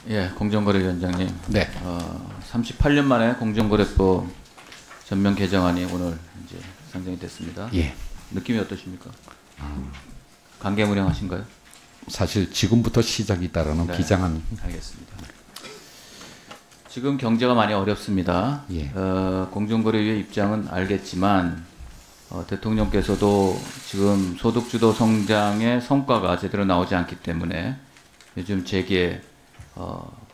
예, 공정거래위원장님. 네. 38년 만에 공정거래법 전면 개정안이 오늘 이제 상정이 됐습니다. 예. 느낌이 어떠십니까? 감개무량하신가요? 사실 지금부터 시작이다라는 네, 비장한. 알겠습니다. 지금 경제가 많이 어렵습니다. 예. 공정거래위의 입장은 알겠지만 대통령께서도 지금 소득주도 성장의 성과가 제대로 나오지 않기 때문에 요즘 재기에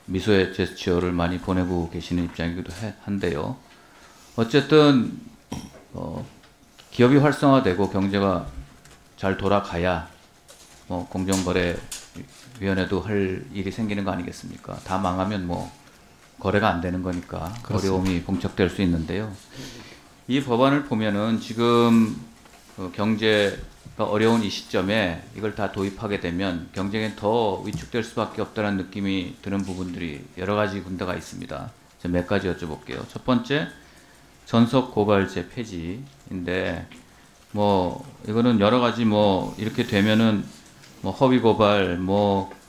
미소의 제스처를 많이 보내고 계시는 입장이기도 한데요. 어쨌든 기업이 활성화되고 경제가 잘 돌아가야 공정거래위원회도 할 일이 생기는 거 아니겠습니까? 다 망하면 거래가 안 되는 거니까 그렇습니다. 어려움이 봉착될 수 있는데요. 이 법안을 보면은 지금 경제가 어려운 이 시점에 이걸 다 도입하게 되면 경쟁에 더 위축될 수밖에 없다는 느낌이 드는 부분들이 여러 가지 군데가 있습니다. 제가 몇 가지 여쭤볼게요. 첫 번째, 전속 고발제 폐지인데 이거는 여러 가지 이렇게 되면은 허위 고발,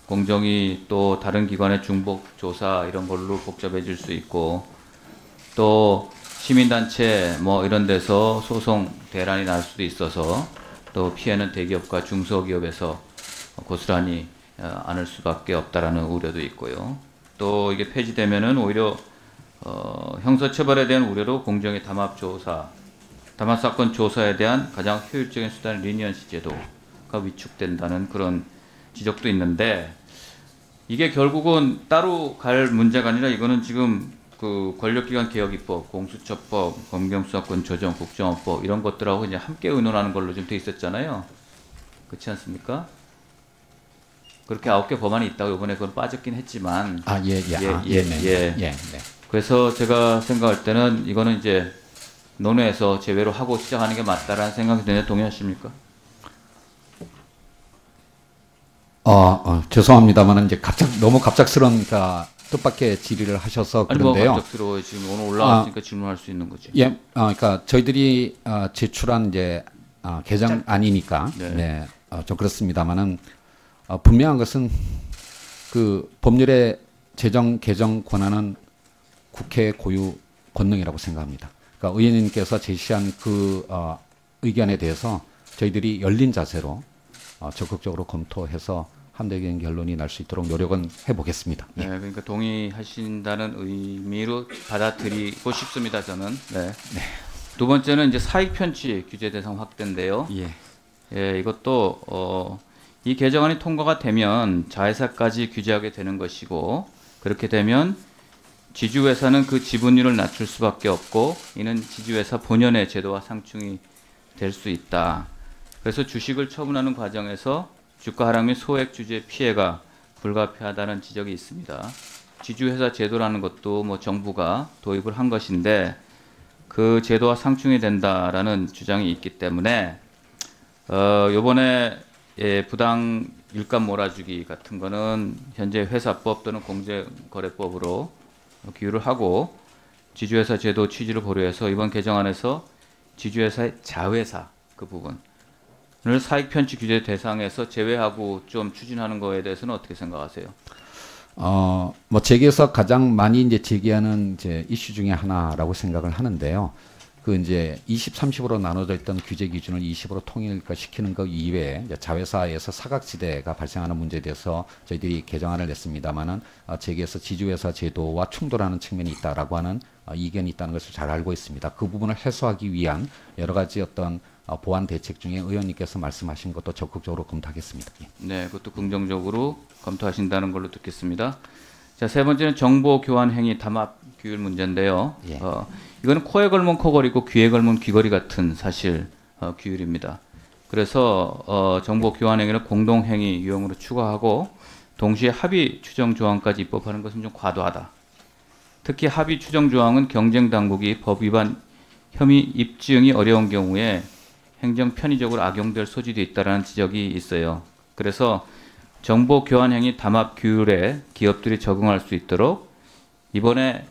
공정위 또 다른 기관의 중복 조사 이런 걸로 복잡해질 수 있고 또 시민단체 이런 데서 소송 대란이 날 수도 있어서 또 피해는 대기업과 중소기업에서 고스란히 안을 수밖에 없다라는 우려도 있고요. 또 이게 폐지되면은 오히려 형사처벌에 대한 우려로 공정위 담합사건 조사에 대한 가장 효율적인 수단인 리니언시 제도가 위축된다는 그런 지적도 있는데 이게 결국은 따로 갈 문제가 아니라 이거는 지금 그 권력기관 개혁입법, 공수처법, 검경수사권 조정, 국정원법 이런 것들하고 이제 함께 의논하는 걸로 좀 돼 있었잖아요. 그렇지 않습니까? 그렇게 9개 법안이 있다고 이번에 그건 빠졌긴 했지만 네. 그래서 제가 생각할 때는 이거는 이제 논의해서 제외로 하고 시작하는 게 맞다라는 생각이 드는데 동의하십니까? 죄송합니다만 이제 너무 갑작스러운 뜻밖의 질의를 하셔서 그런데요. 아니 갑작스러워요. 지금 오늘 올라왔으니까 질문할 수 있는 거죠. 예, 그러니까 저희들이 제출한 이제 개정안이니까 좀 그렇습니다만은 분명한 것은 그 법률의 개정 권한은 국회의 고유 권능이라고 생각합니다. 그러니까 의원님께서 제시한 그 의견에 대해서 저희들이 열린 자세로 적극적으로 검토해서 합리적인 결론이 날 수 있도록 노력은 해보겠습니다. 네, 그러니까 동의하신다는 의미로 받아들이고 싶습니다. 저는. 네. 두 번째는 이제 사익 편취 규제 대상 확대인데요. 예, 이것도 이 개정안이 통과가 되면 자회사까지 규제하게 되는 것이고 그렇게 되면 지주회사는 그 지분율을 낮출 수밖에 없고 이는 지주회사 본연의 제도와 상충이 될 수 있다. 그래서 주식을 처분하는 과정에서 주가 하락 및 소액 주주의 피해가 불가피하다는 지적이 있습니다. 지주회사 제도라는 것도 정부가 도입을 한 것인데 그 제도와 상충이 된다라는 주장이 있기 때문에 요번에 부당 일감 몰아주기 같은 거는 현재 회사법 또는 공정거래법으로 규율을 하고 지주회사 제도 취지를 고려해서 이번 개정안에서 지주회사의 자회사 그 부분 을 사익 편취 규제 대상에서 제외하고 좀 추진하는 거에 대해서는 어떻게 생각하세요? 제기에서 가장 많이 이제 제기하는 이제 이슈 중에 하나라고 생각을 하는데요. 그 이제 20, 30으로 나눠져 있던 규제 기준을 20으로 통일시키는 것 이외에 이제 자회사에서 사각지대가 발생하는 문제에 대해서 저희들이 개정안을 냈습니다만은 제기에서 지주회사 제도와 충돌하는 측면이 있다라고 하는 이견이 있다는 것을 잘 알고 있습니다. 그 부분을 해소하기 위한 여러 가지 어떤 보완 대책 중에 의원님께서 말씀하신 것도 적극적으로 검토하겠습니다. 네, 그것도 긍정적으로 검토하신다는 걸로 듣겠습니다. 자, 세 번째는 정보 교환 행위 담합 규율 문제인데요. 이거는 코에 걸면 코걸이고 귀에 걸면 귀걸이 같은 사실 규율입니다. 그래서 정보 교환 행위를 공동 행위 유형으로 추가하고 동시에 합의 추정 조항까지 입법하는 것은 좀 과도하다. 특히 합의 추정 조항은 경쟁 당국이 법 위반 혐의 입증이 어려운 경우에 행정 편의적으로 악용될 소지도 있다는 지적이 있어요. 그래서 정보 교환 행위 담합 규율에 기업들이 적응할 수 있도록 이번에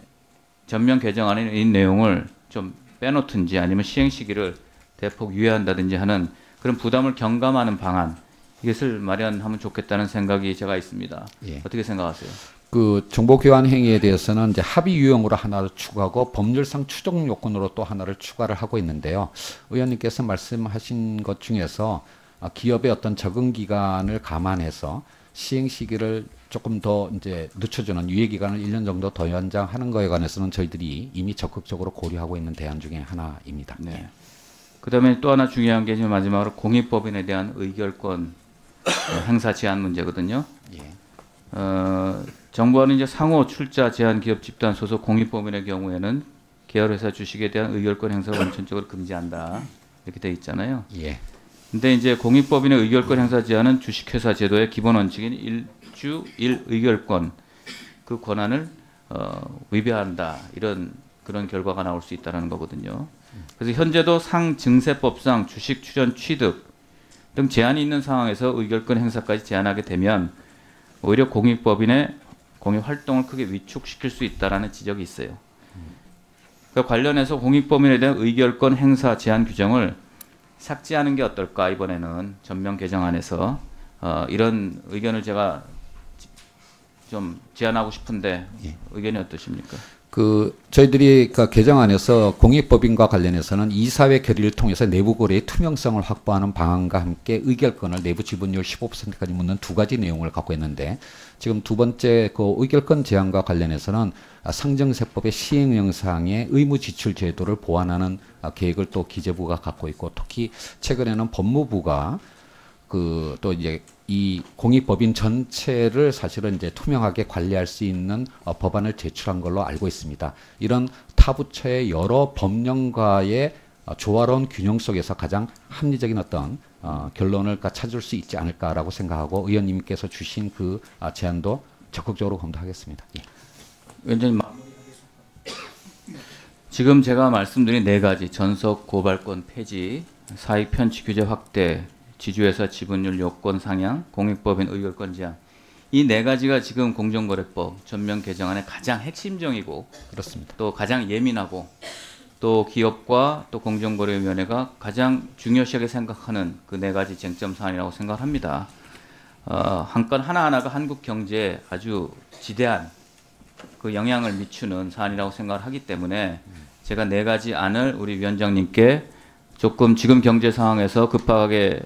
전면 개정안에 이 내용을 좀 빼놓든지 아니면 시행 시기를 대폭 유예한다든지 하는 그런 부담을 경감하는 방안 이것을 마련하면 좋겠다는 생각이 제가 있습니다. 예. 어떻게 생각하세요? 그 정보 교환 행위에 대해서는 이제 합의 유형으로 하나를 추가하고 법률상 추정 요건으로 또 하나를 추가를 하고 있는데요. 의원님께서 말씀하신 것 중에서 기업의 어떤 적응 기간을 감안해서 시행 시기를 조금 더 이제 늦춰주는 유예 기간을 1년 정도 더 연장하는 거에 관해서는 저희들이 이미 적극적으로 고려하고 있는 대안 중에 하나입니다. 네. 그다음에 또 하나 중요한 게 지금 마지막으로 공익법인에 대한 의결권 행사 제한 문제거든요. 예. 정부와는 이제 상호 출자 제한 기업 집단 소속 공익법인의 경우에는 계열회사 주식에 대한 의결권 행사를 원천적으로 금지한다 이렇게 돼 있잖아요. 예. 근데 이제 공익법인의 의결권 행사 제한은 주식회사 제도의 기본 원칙인 일주 일의결권 그 권한을 위배한다 이런 그런 결과가 나올 수 있다는 거거든요. 그래서 현재도 상증세법상 주식 출연 취득 등 제한이 있는 상황에서 의결권 행사까지 제한하게 되면 오히려 공익법인의 공익 활동을 크게 위축시킬 수 있다라는 지적이 있어요. 그 관련해서 공익법인에 대한 의결권 행사 제한 규정을 삭제하는 게 어떨까 이번에는 전면 개정안에서 이런 의견을 제가 좀 제안하고 싶은데 예. 의견이 어떠십니까? 그 저희들이 그 개정안에서 공익법인과 관련해서는 이사회 결의를 통해서 내부 거래의 투명성을 확보하는 방안과 함께 의결권을 내부 지분율 15%까지 묻는 두 가지 내용을 갖고 있는데 지금 두 번째 그 의결권 제한과 관련해서는 상정세법의 시행 영상의 의무 지출 제도를 보완하는 계획을 또 기재부가 갖고 있고 특히 최근에는 법무부가 그 또 이제 이 공익법인 전체를 사실은 이제 투명하게 관리할 수 있는 법안을 제출한 걸로 알고 있습니다. 이런 타부처의 여러 법령과의 조화로운 균형 속에서 가장 합리적인 어떤 결론을 찾을 수 있지 않을까라고 생각하고 의원님께서 주신 그 제안도 적극적으로 검토하겠습니다. 예. 위원장님 지금 제가 말씀드린 네 가지 전속 고발권 폐지, 사익 편취 규제 확대, 지주회사 지분율 요건 상향, 공익법인 의결권 제한 이 네 가지가 지금 공정거래법 전면 개정안의 가장 핵심적이고 그렇습니다. 또 가장 예민하고 또 기업과 또 공정거래위원회가 가장 중요시하게 생각하는 그 네 가지 쟁점 사안이라고 생각합니다. 한 건 하나하나가 한국 경제에 아주 지대한 그 영향을 미치는 사안이라고 생각을 하기 때문에 제가 네 가지 안을 우리 위원장님께 조금 지금 경제 상황에서 급하게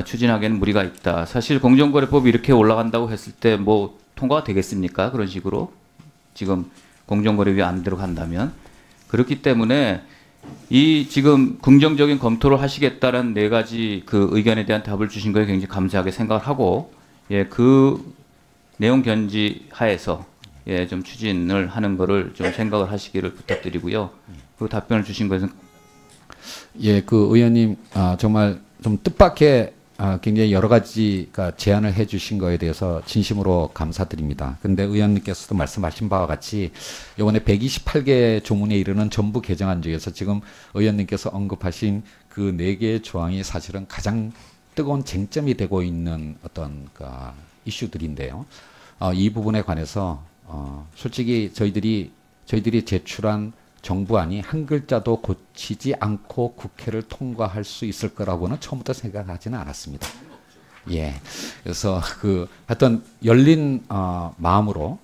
추진하기에는 무리가 있다. 사실 공정거래법이 이렇게 올라간다고 했을 때 뭐 통과가 되겠습니까? 그런 식으로 지금 공정거래위 안대로 간다면 그렇기 때문에 이 지금 긍정적인 검토를 하시겠다는 네 가지 그 의견에 대한 답을 주신 거에 굉장히 감사하게 생각을 하고 예, 그 내용 견지 하에서 예, 좀 추진을 하는 거를 좀 생각을 하시기를 부탁드리고요. 그 답변을 주신 것은 예, 그 의원님 정말 좀 뜻밖의 굉장히 여러 가지 제안을 해주신 거에 대해서 진심으로 감사드립니다. 그런데 의원님께서도 말씀하신 바와 같이 이번에 128개 조문에 이르는 전부 개정안 중에서 지금 의원님께서 언급하신 그 4개의 조항이 사실은 가장 뜨거운 쟁점이 되고 있는 어떤 이슈들인데요. 이 부분에 관해서 솔직히 저희들이 제출한 정부안이 한 글자도 고치지 않고 국회를 통과할 수 있을 거라고는 처음부터 생각하지는 않았습니다. 예. 그래서 하여튼 열린 마음으로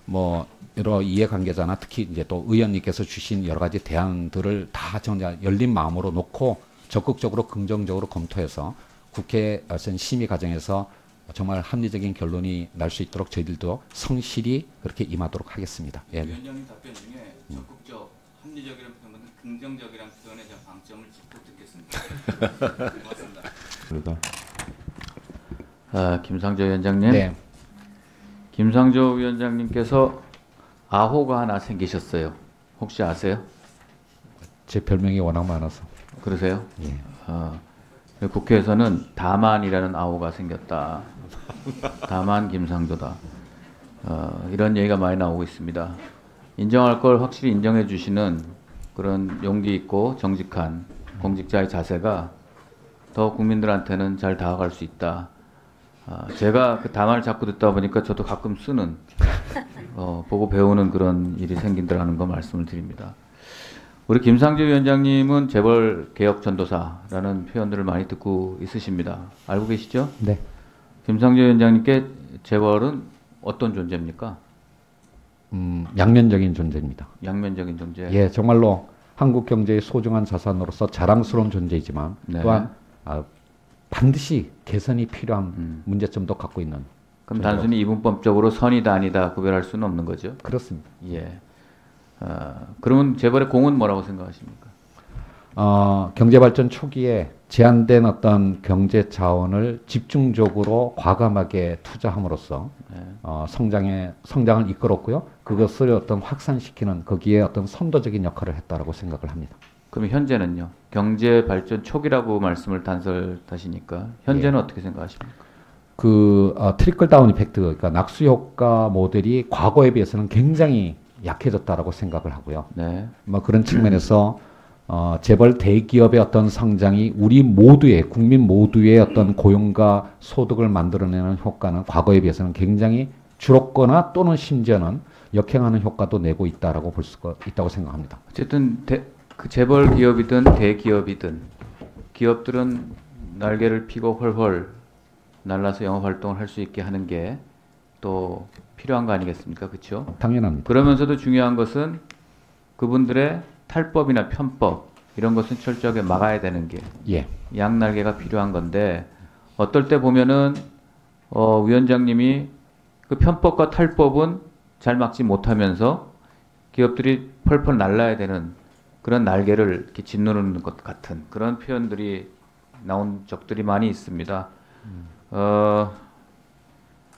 뭐 여러 이해관계자나 특히 이제 또 의원님께서 주신 여러 가지 대안들을 다 정말 열린 마음으로 놓고 적극적으로 긍정적으로 검토해서 국회 심의 과정에서 정말 합리적인 결론이 날 수 있도록 저희들도 성실히 그렇게 임하도록 하겠습니다. 예. 위원장님 답변 중에 적극적 합리적이라는 표현보다 긍정적이라는 표현에 대한 방점을 짚고 듣겠습니다. 고맙습니다. 김상조 위원장님. 네. 김상조 위원장님께서 아호가 하나 생기셨어요. 혹시 아세요? 제 별명이 워낙 많아서. 그러세요? 예. 국회에서는 다만이라는 아호가 생겼다. 다만 김상조다. 이런 얘기가 많이 나오고 있습니다. 인정할 걸 확실히 인정해 주시는 그런 용기 있고 정직한 공직자의 자세가 더 국민들한테는 잘 다가갈 수 있다. 제가 그 다만을 자꾸 듣다 보니까 저도 가끔 쓰는 보고 배우는 그런 일이 생긴다는 거 말씀을 드립니다. 우리 김상조 위원장님은 재벌 개혁 전도사라는 표현들을 많이 듣고 있으십니다. 알고 계시죠? 네. 김상조 위원장님께 재벌은 어떤 존재입니까? 양면적인 존재입니다. 양면적인 존재. 예, 정말로 한국 경제의 소중한 자산으로서 자랑스러운 존재이지만 네. 또한 반드시 개선이 필요한 문제점도 갖고 있는. 그럼 단순히 이분법적으로 선이다 아니다 구별할 수는 없는 거죠? 그렇습니다. 예. 그러면 재벌의 공은 뭐라고 생각하십니까? 경제발전 초기에 제한된 어떤 경제 자원을 집중적으로 과감하게 투자함으로써 네. 성장을 이끌었고요. 그것을 어떤 확산시키는 거기에 어떤 선도적인 역할을 했다라고 생각을 합니다. 그럼 현재는요? 경제 발전 초기라고 말씀을 단설하시니까 현재는 어떻게 생각하십니까? 트리클 다운 이펙트, 그러니까 낙수 효과 모델이 과거에 비해서는 굉장히 약해졌다라고 생각을 하고요. 네. 뭐 그런 측면에서 재벌 대기업의 어떤 성장이 우리 모두의 국민 모두의 어떤 고용과 소득을 만들어내는 효과는 과거에 비해서는 굉장히 줄었거나 또는 심지어는 역행하는 효과도 내고 있다라고 볼 수가 있다고 생각합니다. 어쨌든 그 재벌 기업이든 대기업이든 기업들은 날개를 피고 훨훨 날라서 영업 활동을 할 수 있게 하는 게 또 필요한 거 아니겠습니까? 그렇죠? 당연합니다. 그러면서도 중요한 것은 그분들의 탈법이나 편법 이런 것은 철저하게 막아야 되는 게 양날개가 필요한 건데 어떨 때 보면은 위원장님이 그 편법과 탈법은 잘 막지 못하면서 기업들이 펄펄 날라야 되는 그런 날개를 이렇게 짓누르는 것 같은 그런 표현들이 나온 적들이 많이 있습니다.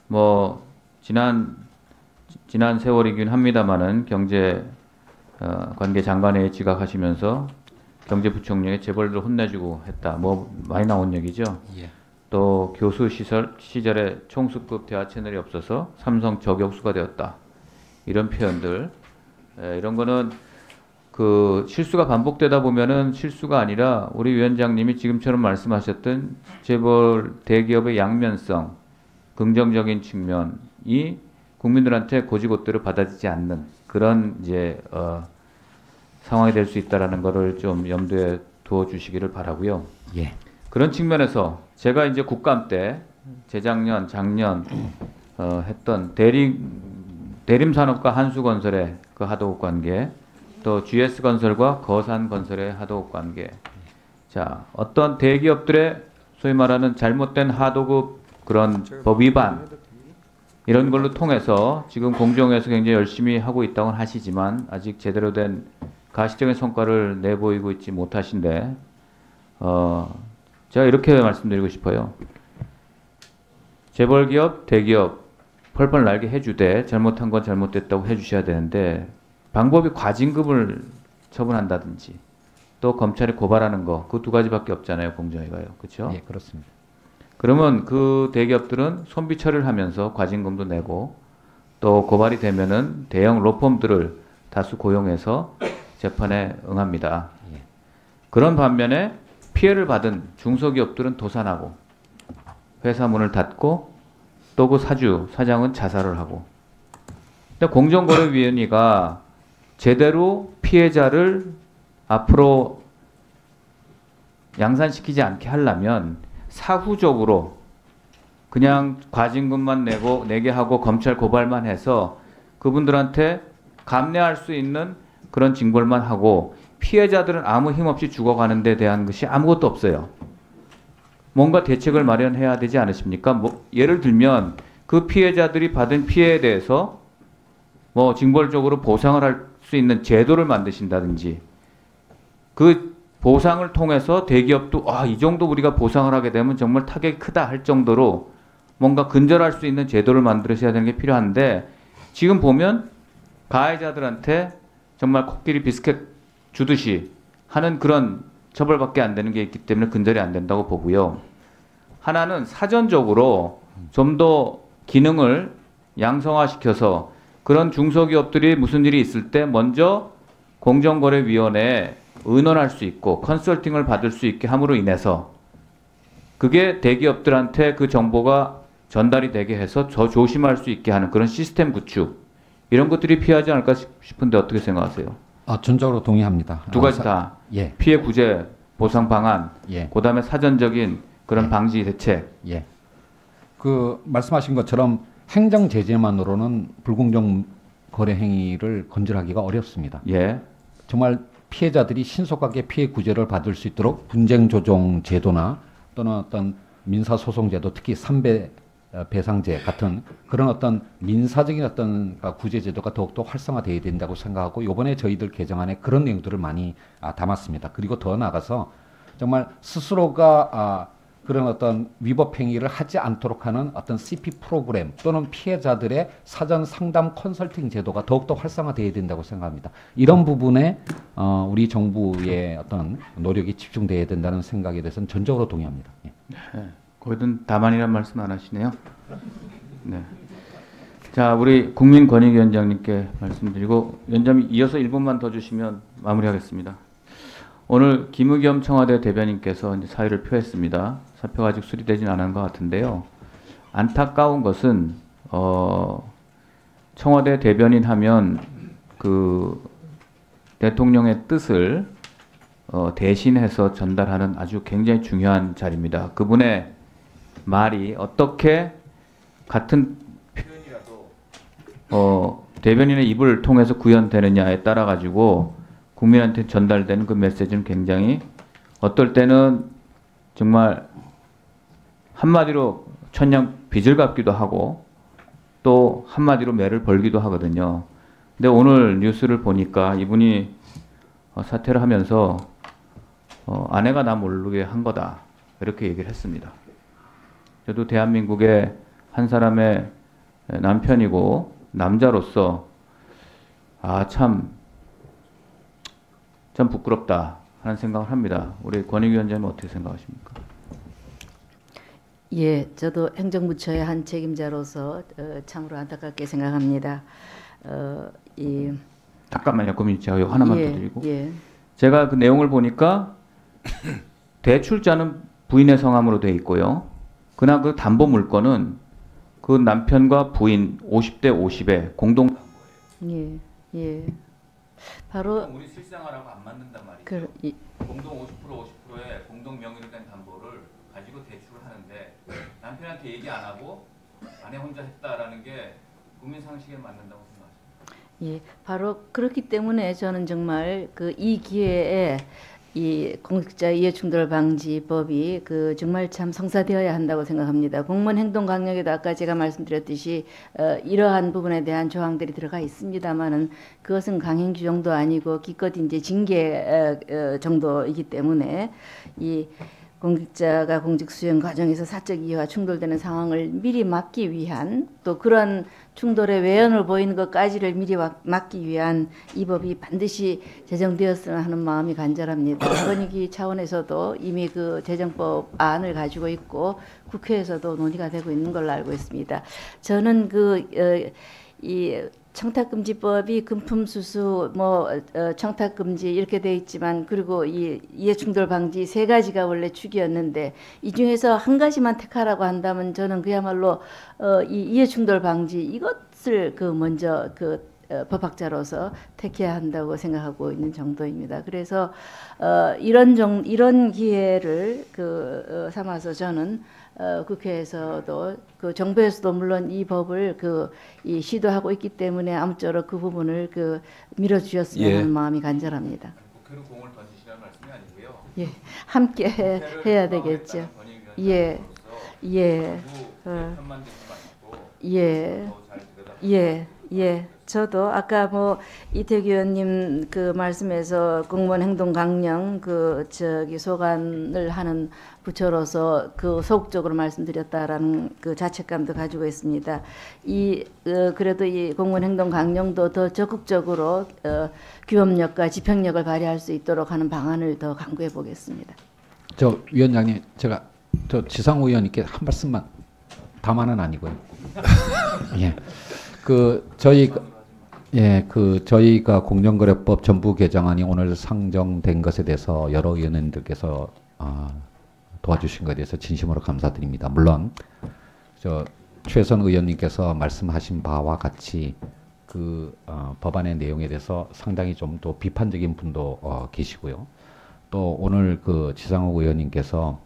뭐 지난 세월이긴 합니다만은 경제 관계 장관에 지각하시면서 경제부총리에 재벌들 혼내주고 했다. 뭐 많이 나온 얘기죠. 예. 또 교수 시절에 총수급 대화 채널이 없어서 삼성 저격수가 되었다. 이런 표현들. 이런 거는 그 실수가 반복되다 보면은 실수가 아니라 우리 위원장님이 지금처럼 말씀하셨던 재벌 대기업의 양면성, 긍정적인 측면이 국민들한테 고지고대로 받아지지 않는 그런 이제 상황이 될 수 있다라는 거를 좀 염두에 두어 주시기를 바라고요. 예. 그런 측면에서 제가 이제 국감 때 재작년, 작년 했던 대림산업과 한수건설의 그 하도급 관계, 또 GS건설과 거산건설의 하도급 관계. 자, 어떤 대기업들의 소위 말하는 잘못된 하도급 그런 법 위반 이런 걸로 통해서 지금 공정위에서 굉장히 열심히 하고 있다고 하시지만 아직 제대로 된 가시적인 성과를 내보이고 있지 못하신데 제가 이렇게 말씀드리고 싶어요. 재벌기업, 대기업 펄펄 날게 해주되 잘못한 건 잘못됐다고 해주셔야 되는데 방법이 과징금을 처분한다든지 또 검찰에 고발하는 거 그 두 가지밖에 없잖아요. 공정위가요. 그렇죠? 예, 그렇습니다. 그러면 그 대기업들은 손비 처리를 하면서 과징금도 내고 또 고발이 되면은 대형 로펌들을 다수 고용해서 재판에 응합니다. 예. 그런 반면에 피해를 받은 중소기업들은 도산하고 회사 문을 닫고 또 그 사장은 자살을 하고. 근데 공정거래위원회가 제대로 피해자를 앞으로 양산시키지 않게 하려면 사후적으로 그냥 과징금만 내게 하고 검찰 고발만 해서 그분들한테 감내할 수 있는 그런 징벌만 하고 피해자들은 아무 힘없이 죽어가는 데 대한 것이 아무것도 없어요. 뭔가 대책을 마련해야 되지 않으십니까? 뭐 예를 들면 그 피해자들이 받은 피해에 대해서 뭐 징벌적으로 보상을 할 수 있는 제도를 만드신다든지 그 보상을 통해서 대기업도 이 정도 우리가 보상을 하게 되면 정말 타격이 크다 할 정도로 뭔가 근절할 수 있는 제도를 만들어셔야 되는 게 필요한데 지금 보면 가해자들한테 정말 코끼리 비스켓 주듯이 하는 그런 처벌밖에 안 되는 게 있기 때문에 근절이 안 된다고 보고요. 하나는 사전적으로 좀 더 기능을 양성화시켜서 그런 중소기업들이 무슨 일이 있을 때 먼저 공정거래위원회에 의논할 수 있고 컨설팅을 받을 수 있게 함으로 인해서 그게 대기업들한테 그 정보가 전달이 되게 해서 더 조심할 수 있게 하는 그런 시스템 구축 이런 것들이 필요하지 않을까 싶은데 어떻게 생각하세요? 전적으로 동의합니다. 두 가지 다 예. 피해 구제 보상 방안, 예. 그다음에 사전적인 그런 방지 대책. 예. 그 말씀하신 것처럼 행정 제재만으로는 불공정 거래 행위를 건절하기가 어렵습니다. 예. 정말 피해자들이 신속하게 피해 구제를 받을 수 있도록 분쟁 조정 제도나 또는 어떤 민사 소송 제도, 특히 삼배 배상제 같은 그런 어떤 민사적인 어떤 구제 제도가 더욱더 활성화되어야 된다고 생각하고, 이번에 저희들 개정안에 그런 내용들을 많이 담았습니다. 그리고 더 나아가서 정말 스스로가 그런 어떤 위법 행위를 하지 않도록 하는 어떤 CP 프로그램 또는 피해자들의 사전 상담 컨설팅 제도가 더욱더 활성화되어야 된다고 생각합니다. 이런 부분에 우리 정부의 어떤 노력이 집중되어야 된다는 생각에 대해서는 전적으로 동의합니다. 예. 네. 거기든 다만이란 말씀 안 하시네요. 네. 자, 우리 국민권익위원장님께 말씀드리고, 위원장님 이어서 1분만 더 주시면 마무리하겠습니다. 오늘 김의겸 청와대 대변인께서 이제 사의를 표했습니다. 사표가 아직 수리되진 않은 것 같은데요. 안타까운 것은 청와대 대변인 하면 그 대통령의 뜻을 대신해서 전달하는 아주 굉장히 중요한 자리입니다. 그분의 말이 어떻게 같은 표현이라도 대변인의 입을 통해서 구현되느냐에 따라 가지고 국민한테 전달되는 그 메시지는 굉장히 어떨 때는 정말 한마디로 천냥 빚을 갚기도 하고 또 한마디로 매를 벌기도 하거든요. 근데 오늘 뉴스를 보니까 이분이 사퇴를 하면서 아내가 나 모르게 한 거다 이렇게 얘기를 했습니다. 저도 대한민국의 한 사람의 남편이고 남자로서 참 부끄럽다 하는 생각을 합니다. 우리 권익위원장님 어떻게 생각하십니까? 예, 저도 행정부처의 한 책임자로서 참으로 안타깝게 생각합니다. 잠깐만요, 고민 제가 하나만 더 드리고. 예. 제가 그 내용을 보니까 대출자는 부인의 성함으로 돼 있고요. 그러나 그 담보 물건은 그 남편과 부인 50대 50의 공동 담보예요. 예. 바로 우리 실생활하고 안 맞는단 말이죠. 공동 50% 50%의 공동 명의로 된 담보를 가지고 대출을 하는데 남편한테 얘기 안 하고 아내 혼자 했다라는 게 국민 상식에 맞는다고 생각하십니까? 예, 바로 그렇기 때문에 저는 정말 이 기회에 이 공직자 이해충돌 방지법이 정말 참 성사되어야 한다고 생각합니다. 공무원 행동 강령에도 아까 제가 말씀드렸듯이 이러한 부분에 대한 조항들이 들어가 있습니다만은 그것은 강행 규정도 아니고 기껏 이제 징계 정도이기 때문에 이 공직자가 공직 수행 과정에서 사적 이해와 충돌되는 상황을 미리 막기 위한, 또 그런 충돌의 외연을 보이는 것까지를 미리 막기 위한 이 법이 반드시 제정되었으면 하는 마음이 간절합니다. 권익위 차원에서도 이미 그 제정법안을 가지고 있고 국회에서도 논의가 되고 있는 걸로 알고 있습니다. 저는 이 청탁금지법이 금품수수, 청탁금지 이렇게 돼 있지만, 그리고 이 이해충돌 방지 세 가지가 원래 축이었는데 이 중에서 한 가지만 택하라고 한다면 저는 그야말로 이 이해충돌 방지 이것을 먼저 법학자로서 택해야 한다고 생각하고 있는 정도입니다. 그래서 이런 기회를 삼아서 저는 국회에서도 정부에서도 물론 이 법을 이 시도하고 있기 때문에 아무쪼록 그 부분을 밀어주셨으면 하는 마음이 간절합니다. 국회로 공을 던지시라는 말씀이 아니고요. 예, 함께 해야 되겠죠. 예. 저도 아까 이태규 의원님 말씀에서 공무원 행동 강령 소관을 하는 부처로서 소극적으로 말씀드렸다라는 자책감도 가지고 있습니다. 그래도 이 공무원 행동 강령도 더 적극적으로 규범력과 집행력을 발휘할 수 있도록 하는 방안을 더 강구해 보겠습니다. 위원장님, 제가 지상호 의원님께 한 말씀만, 다만은 아니고요. 예. 저희가 공정거래법 전부 개정안이 오늘 상정된 것에 대해서 여러 의원님들께서 도와주신 것에 대해서 진심으로 감사드립니다. 물론 최선 의원님께서 말씀하신 바와 같이 법안의 내용에 대해서 상당히 좀 더 비판적인 분도 계시고요. 또 오늘 지상욱 의원님께서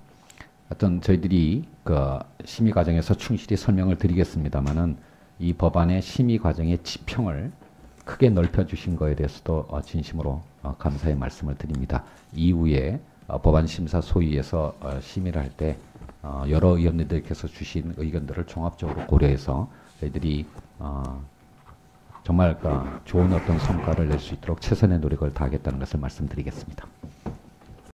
어떤 저희들이 그 심의 과정에서 충실히 설명을 드리겠습니다만은 이 법안의 심의 과정의 지평을 크게 넓혀주신 거에 대해서도 진심으로 감사의 말씀을 드립니다. 이후에 법안 심사 소위에서 심의를 할 때 여러 의원님들께서 주신 의견들을 종합적으로 고려해서 저희들이 정말 좋은 어떤 성과를 낼 수 있도록 최선의 노력을 다하겠다는 것을 말씀드리겠습니다.